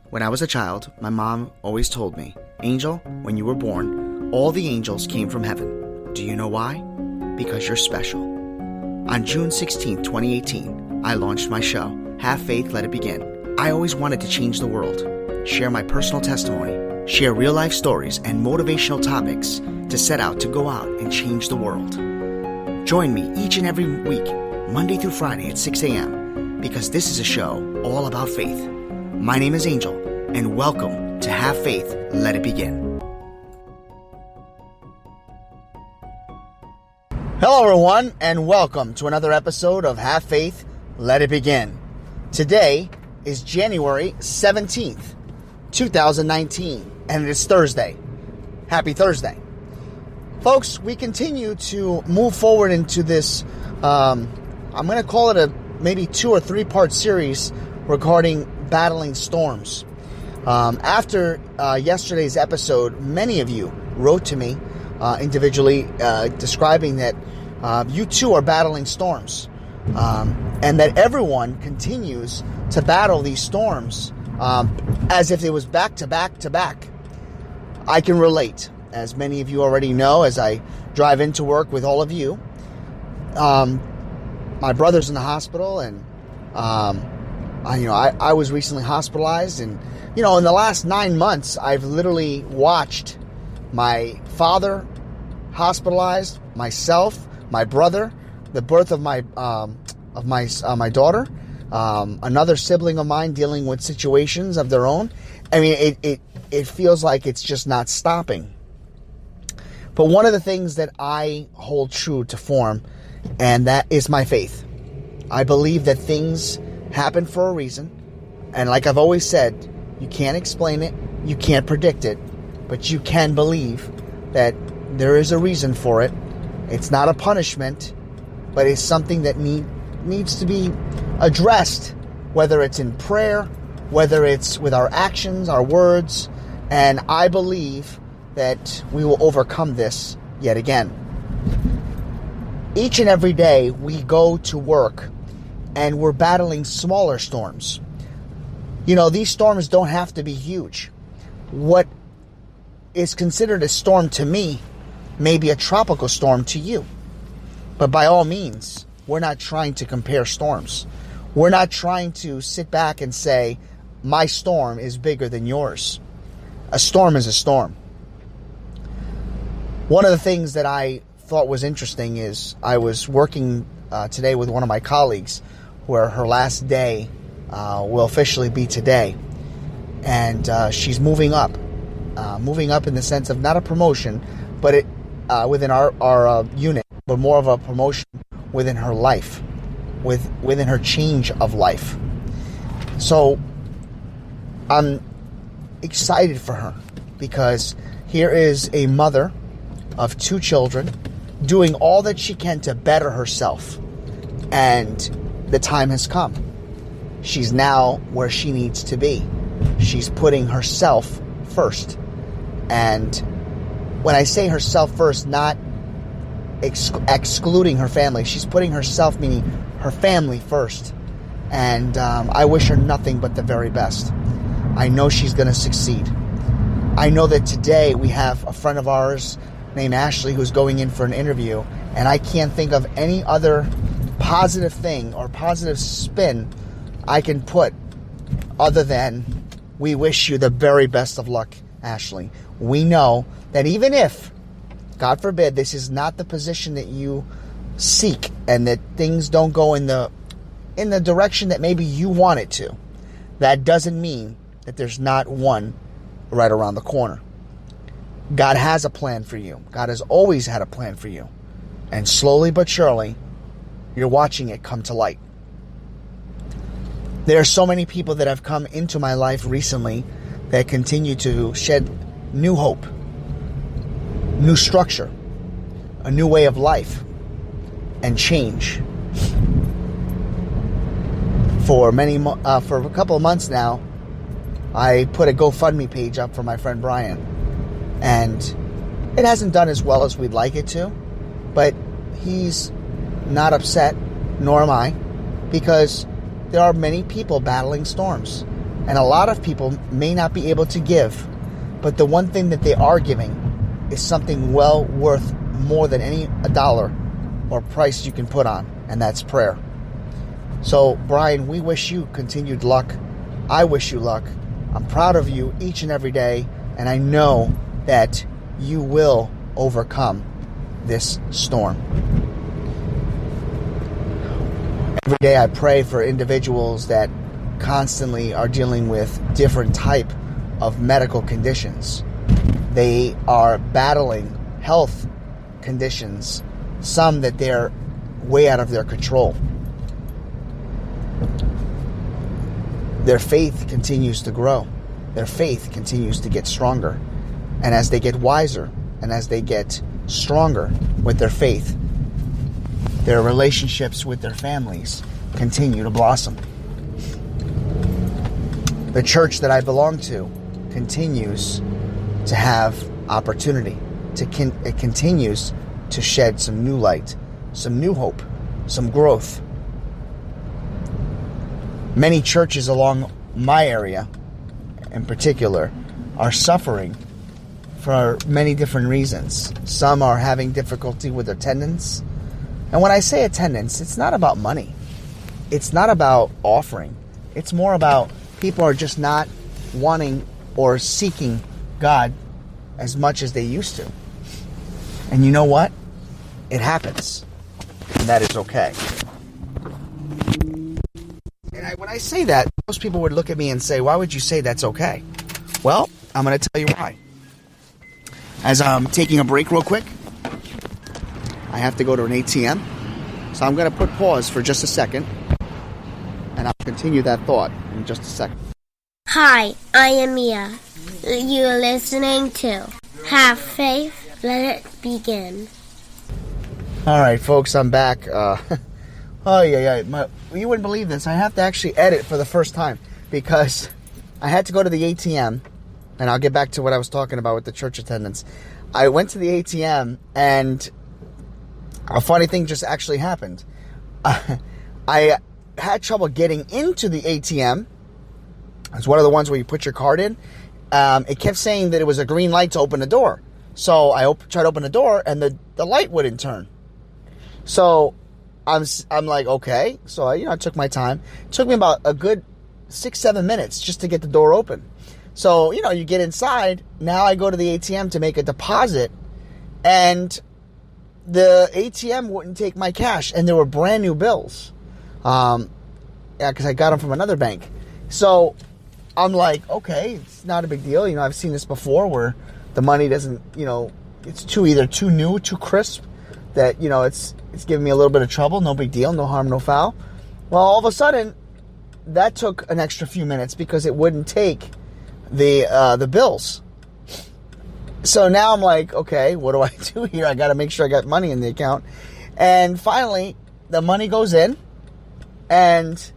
When I was a child, my mom always told me, Angel, when you were born, all the angels came from heaven. Do you know why? Because you're special. On June 16, 2018, I launched my show, Have Faith, Let It Begin. I always wanted to change the world, share my personal testimony, share real-life stories and motivational topics to set out to go out and change the world. Join me each and every week, Monday through Friday at 6 a.m., because this is a show all about faith. My name is Angel, and welcome to Have Faith, Let It Begin. Hello, everyone, and welcome to another episode of Have Faith, Let It Begin. Today is January 17th, 2019, and it is Thursday. Happy Thursday. Folks, we continue to move forward into this, I'm going to call it a maybe 2 or 3 part series regarding battling storms. After yesterday's episode, many of you wrote to me individually describing that you too are battling storms, and that everyone continues to battle these storms as if it was back to back to back. I can relate, as many of you already know, as I drive into work with all of you. My brother's in the hospital, and I was recently hospitalized, and in the last 9 months, I've literally watched my father hospitalized, myself, my brother, the birth of my daughter, another sibling of mine dealing with situations of their own. I mean, it feels like it's just not stopping. But one of the things that I hold true to form, and that is my faith. I believe that things happen for a reason, and like I've always said, you can't explain it, you can't predict it, but you can believe that there is a reason for it. It's not a punishment, but it's something that needs to be addressed, whether it's in prayer, whether it's with our actions, our words, and I believe that we will overcome this yet again. Each and every day we go to work and we're battling smaller storms. These storms don't have to be huge. What is considered a storm to me may be a tropical storm to you. But by all means, we're not trying to compare storms. We're not trying to sit back and say, my storm is bigger than yours. A storm is a storm. One of the things that I thought was interesting is I was working today with one of my colleagues where her last day will officially be today. And she's moving up in the sense of not a promotion, but within our unit, but more of a promotion within her life, within her change of life. So I'm excited for her because here is a mother of 2 children doing all that she can to better herself, and the time has come. She's now where she needs to be. She's putting herself first. And when I say herself first, not excluding her family, she's putting herself, meaning her family, first. And I wish her nothing but the very best. I know she's going to succeed. I know that today we have a friend of ours named Ashley who's going in for an interview, and I can't think of any other positive thing or positive spin I can put other than we wish you the very best of luck, Ashley. We know that even if, God forbid, this is not the position that you seek and that things don't go in the direction that maybe you want it to, that doesn't mean that there's not one right around the corner. God has a plan for you. God has always had a plan for you. And slowly but surely, you're watching it come to light. There are so many people that have come into my life recently that continue to shed new hope, new structure, a new way of life, and change. For a couple of months now, I put a GoFundMe page up for my friend Brian. And it hasn't done as well as we'd like it to, but he's not upset, nor am I, because there are many people battling storms. And a lot of people may not be able to give, but the one thing that they are giving is something well worth more than a dollar or price you can put on, and that's prayer. So, Brian, we wish you continued luck. I wish you luck. I'm proud of you each and every day, and I know that you will overcome this storm. Every day I pray for individuals that constantly are dealing with different type of medical conditions. They are battling health conditions, some that they're way out of their control. Their faith continues to grow. Their faith continues to get stronger. And as they get wiser and as they get stronger with their faith, their relationships with their families continue to blossom. The church that I belong to continues to have opportunity. It continues to shed some new light, some new hope, some growth. Many churches along my area, in particular, are suffering for many different reasons. Some are having difficulty with attendance. And when I say attendance, it's not about money. It's not about offering. It's more about people are just not wanting or seeking God as much as they used to. And you know what? It happens. And that is okay. And when I say that, most people would look at me and say, why would you say that's okay? Well, I'm going to tell you why. As I'm taking a break real quick, I have to go to an ATM. So I'm going to put pause for just a second. And I'll continue that thought in just a second. Hi, I am Mia. You're listening to Have Faith, Let It Begin. All right, folks, I'm back. Oh, yeah. You wouldn't believe this. I have to actually edit for the first time because I had to go to the ATM, and I'll get back to what I was talking about with the church attendance. I went to the ATM, and a funny thing just actually happened. I had trouble getting into the ATM. It's one of the ones where you put your card in. It kept saying that it was a green light to open the door. So I tried to open the door, and the light wouldn't turn. So I'm like, okay. So I took my time. It took me about a good 6-7 minutes just to get the door open. So, you get inside. Now I go to the ATM to make a deposit, and the ATM wouldn't take my cash, and there were brand new bills. Because I got them from another bank. So I'm like, okay, it's not a big deal. I've seen this before where the money doesn't, it's either too new, too crisp, that, it's giving me a little bit of trouble. No big deal, no harm, no foul. Well, all of a sudden, that took an extra few minutes because it wouldn't take the bills. So now I'm like, okay, what do I do here? I got to make sure I got money in the account. And finally, the money goes in, and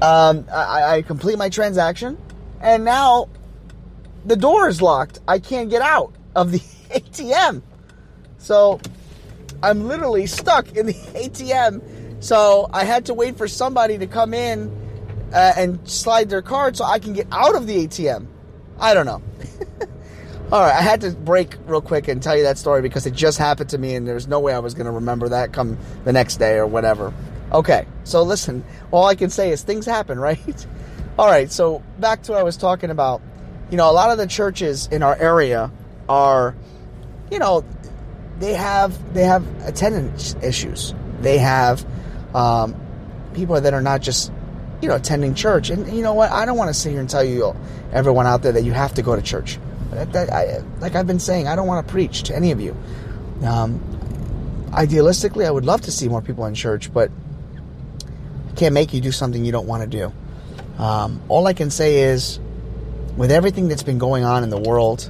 I complete my transaction, and now the door is locked. I can't get out of the ATM. So I'm literally stuck in the ATM. So I had to wait for somebody to come in and slide their card so I can get out of the ATM. I don't know. All right, I had to break real quick and tell you that story because it just happened to me, and there's no way I was going to remember that come the next day or whatever. Okay, so listen, all I can say is things happen, right? All right, so back to what I was talking about. A lot of the churches in our area are, they have attendance issues. They have people that are not just, attending church. And you know what? I don't want to sit here and tell you, everyone out there, that you have to go to church. Like I've been saying, I don't want to preach to any of you. Idealistically, I would love to see more people in church, but I can't make you do something you don't want to do. All I can say is, with everything that's been going on in the world,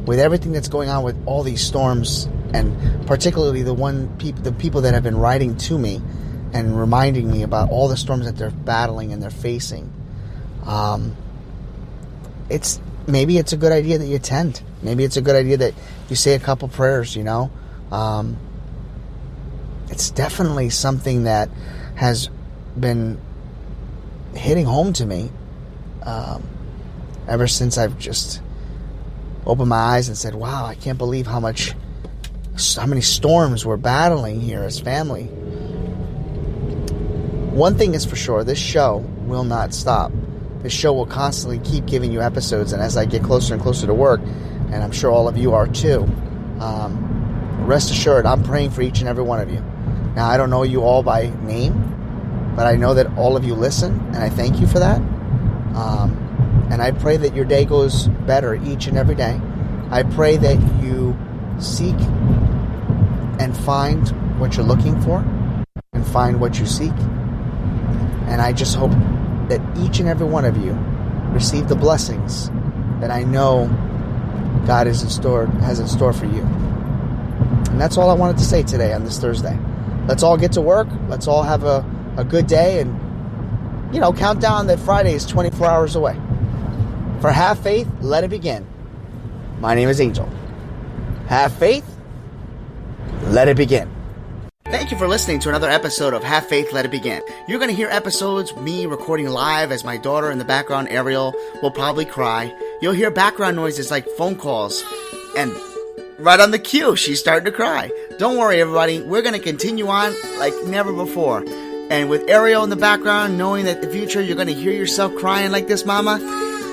with everything that's going on with all these storms, and particularly the people that have been writing to me and reminding me about all the storms that they're battling and they're facing, maybe it's a good idea that you attend. Maybe it's a good idea that you say a couple prayers, It's definitely something that has been hitting home to me Ever since I've just opened my eyes and said, wow, I can't believe how many storms we're battling here as family. One thing is for sure, this show will not stop. This show will constantly keep giving you episodes, and as I get closer and closer to work, and I'm sure all of you are too, rest assured, I'm praying for each and every one of you. Now, I don't know you all by name, but I know that all of you listen, and I thank you for that. And I pray that your day goes better each and every day. I pray that you seek and find what you're looking for and find what you seek. And I just hope that each and every one of you receive the blessings that I know God has in store for you. And that's all I wanted to say today on this Thursday. Let's all get to work. Let's all have a good day, and count down that Friday is 24 hours away. For Have Faith, Let It Begin. My name is Angel. Have faith, let it begin. Thank you for listening to another episode of Have Faith, Let It Begin. You're going to hear episodes, me recording live as my daughter in the background, Ariel, will probably cry. You'll hear background noises like phone calls, and right on the cue, she's starting to cry. Don't worry, everybody. We're going to continue on like never before. And with Ariel in the background, knowing that in the future you're going to hear yourself crying like this, Mama,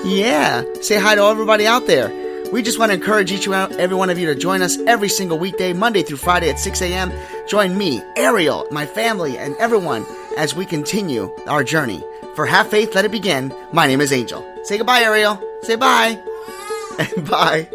yeah, say hi to everybody out there. We just want to encourage each and every one of you to join us every single weekday, Monday through Friday at 6 a.m. Join me, Ariel, my family, and everyone as we continue our journey. For Have Faith, Let It Begin, my name is Angel. Say goodbye, Ariel. Say bye. Bye.